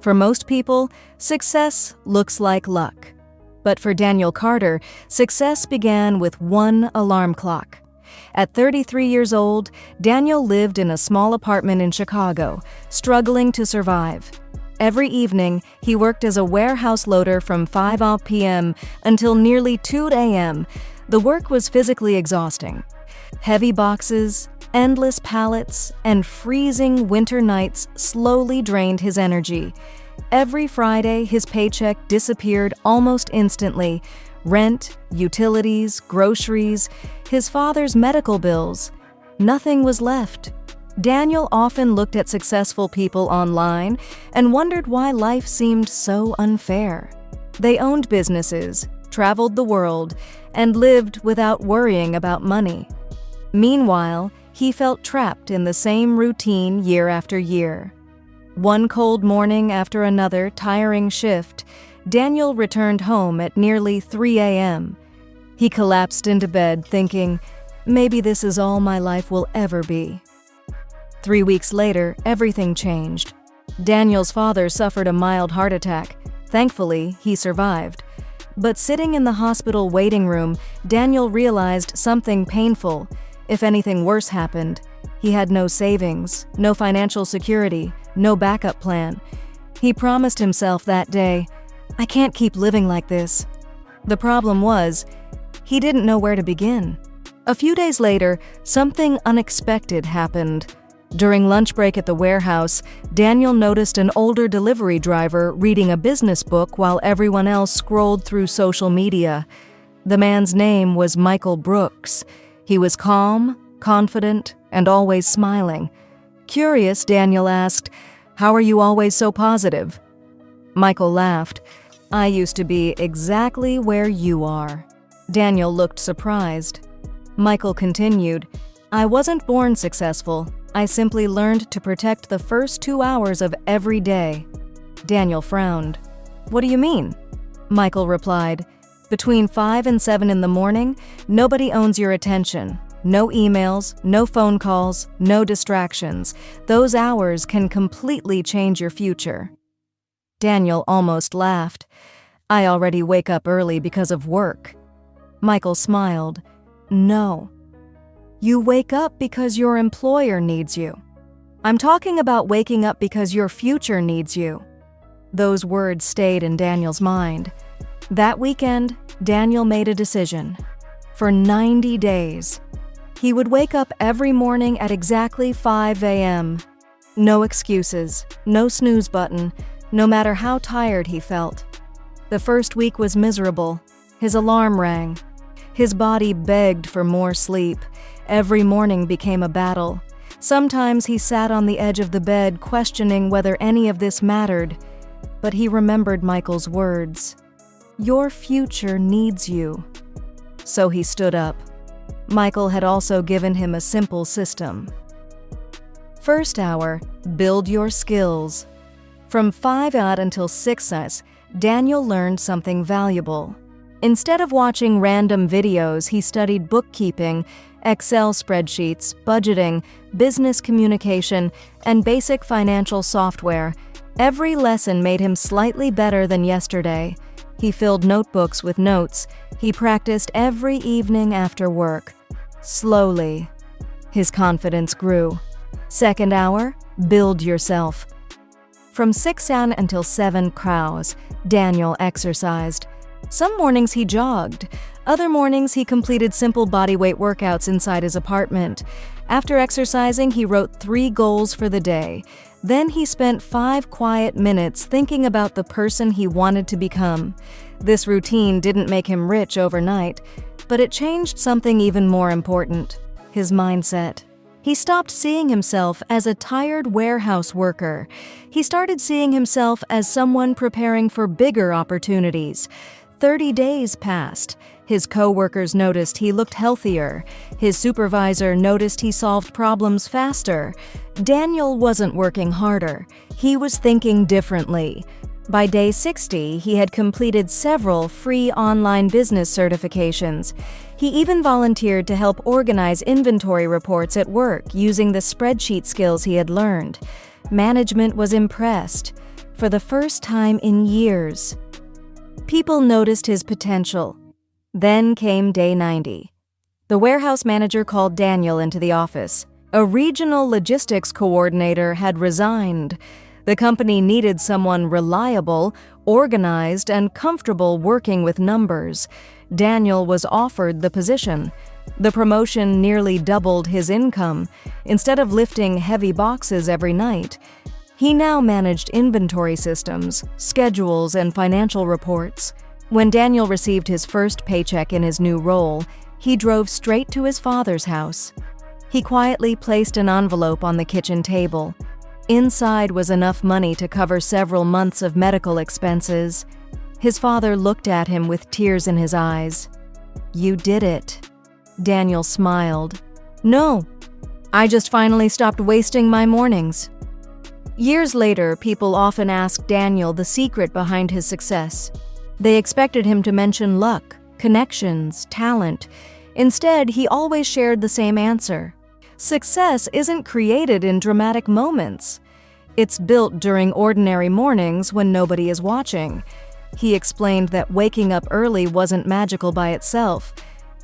For most people, success looks like luck. But for Daniel Carter, success began with one alarm clock. At 33 years old, Daniel lived in a small apartment in Chicago, struggling to survive. Every evening, he worked as a warehouse loader from 5 p.m. until nearly 2 a.m. The work was physically exhausting. Heavy boxes, endless pallets, and freezing winter nights slowly drained his energy. Every Friday, his paycheck disappeared almost instantly. Rent, utilities, groceries, his father's medical bills. Nothing was left. Daniel often looked at successful people online and wondered why life seemed so unfair. They owned businesses, traveled the world, and lived without worrying about money. Meanwhile, he felt trapped in the same routine year after year. One cold morning after another tiring shift, Daniel returned home at nearly 3 a.m. He collapsed into bed thinking, maybe this is all my life will ever be. 3 weeks later, everything changed. Daniel's father suffered a mild heart attack. Thankfully, he survived. But sitting in the hospital waiting room, Daniel realized something painful. If anything worse happened, he had no savings, no financial security, no backup plan. He promised himself that day, I can't keep living like this. The problem was, he didn't know where to begin. A few days later, something unexpected happened. During lunch break at the warehouse, Daniel noticed an older delivery driver reading a business book while everyone else scrolled through social media. The man's name was Michael Brooks. He was calm, confident, and always smiling. Curious, Daniel asked, "How are you always so positive?" Michael laughed. "I used to be exactly where you are." Daniel looked surprised. Michael continued, "I wasn't born successful. I simply learned to protect the first 2 hours of every day." Daniel frowned. "What do you mean?" Michael replied, "Between 5 and 7 in the morning, nobody owns your attention. No emails, no phone calls, no distractions. Those hours can completely change your future." Daniel almost laughed. "I already wake up early because of work." Michael smiled. "No. You wake up because your employer needs you. I'm talking about waking up because your future needs you." Those words stayed in Daniel's mind. That weekend, Daniel made a decision. For 90 days, he would wake up every morning at exactly 5 a.m. No excuses, no snooze button, no matter how tired he felt. The first week was miserable. His alarm rang. His body begged for more sleep. Every morning became a battle. Sometimes he sat on the edge of the bed questioning whether any of this mattered. But he remembered Michael's words. "Your future needs you." So he stood up. Michael had also given him a simple system. First hour, build your skills. From 5 until 6, Daniel learned something valuable. Instead of watching random videos, he studied bookkeeping, Excel spreadsheets, budgeting, business communication, and basic financial software. Every lesson made him slightly better than yesterday. He filled notebooks with notes. He practiced every evening after work. Slowly, his confidence grew. Second hour, build yourself. From 6 until 7 crowds, Daniel exercised. Some mornings he jogged. Other mornings he completed simple bodyweight workouts inside his apartment. After exercising, he wrote 3 goals for the day. Then he spent 5 quiet minutes thinking about the person he wanted to become. This routine didn't make him rich overnight, but it changed something even more important: his mindset. He stopped seeing himself as a tired warehouse worker. He started seeing himself as someone preparing for bigger opportunities. 30 days passed. His co-workers noticed he looked healthier. His supervisor noticed he solved problems faster. Daniel wasn't working harder. He was thinking differently. By day 60, he had completed several free online business certifications. He even volunteered to help organize inventory reports at work using the spreadsheet skills he had learned. Management was impressed. for the first time in years. People noticed his potential. Then came day 90. The warehouse manager called Daniel into the office. A regional logistics coordinator had resigned. The company needed someone reliable, organized, and comfortable working with numbers. Daniel was offered the position. The promotion nearly doubled his income. Instead of lifting heavy boxes every night, he now managed inventory systems, schedules, and financial reports. When Daniel received his first paycheck in his new role, he drove straight to his father's house. He quietly placed an envelope on the kitchen table. Inside was enough money to cover several months of medical expenses. His father looked at him with tears in his eyes. "You did it." Daniel smiled. "No, I just finally stopped wasting my mornings." Years later, people often asked Daniel the secret behind his success. They expected him to mention luck, connections, talent. Instead, he always shared the same answer. Success isn't created in dramatic moments. It's built during ordinary mornings when nobody is watching. He explained that waking up early wasn't magical by itself.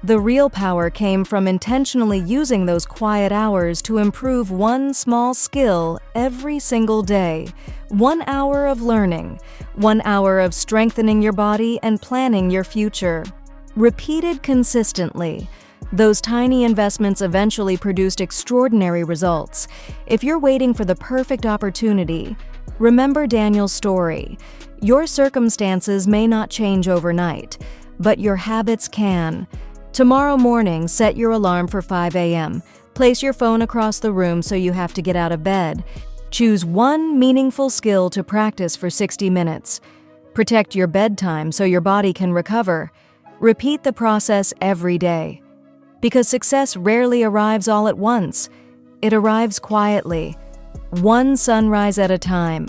The real power came from intentionally using those quiet hours to improve one small skill every single day. 1 hour of learning, 1 hour of strengthening your body and planning your future. Repeated consistently, those tiny investments eventually produced extraordinary results. If you're waiting for the perfect opportunity, remember Daniel's story. Your circumstances may not change overnight, but your habits can. Tomorrow morning, set your alarm for 5 a.m. Place your phone across the room so you have to get out of bed. Choose one meaningful skill to practice for 60 minutes. Protect your bedtime so your body can recover. Repeat the process every day. Because success rarely arrives all at once. It arrives quietly, one sunrise at a time.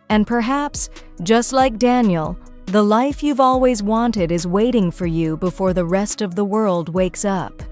And perhaps, just like Daniel, the life you've always wanted is waiting for you before the rest of the world wakes up.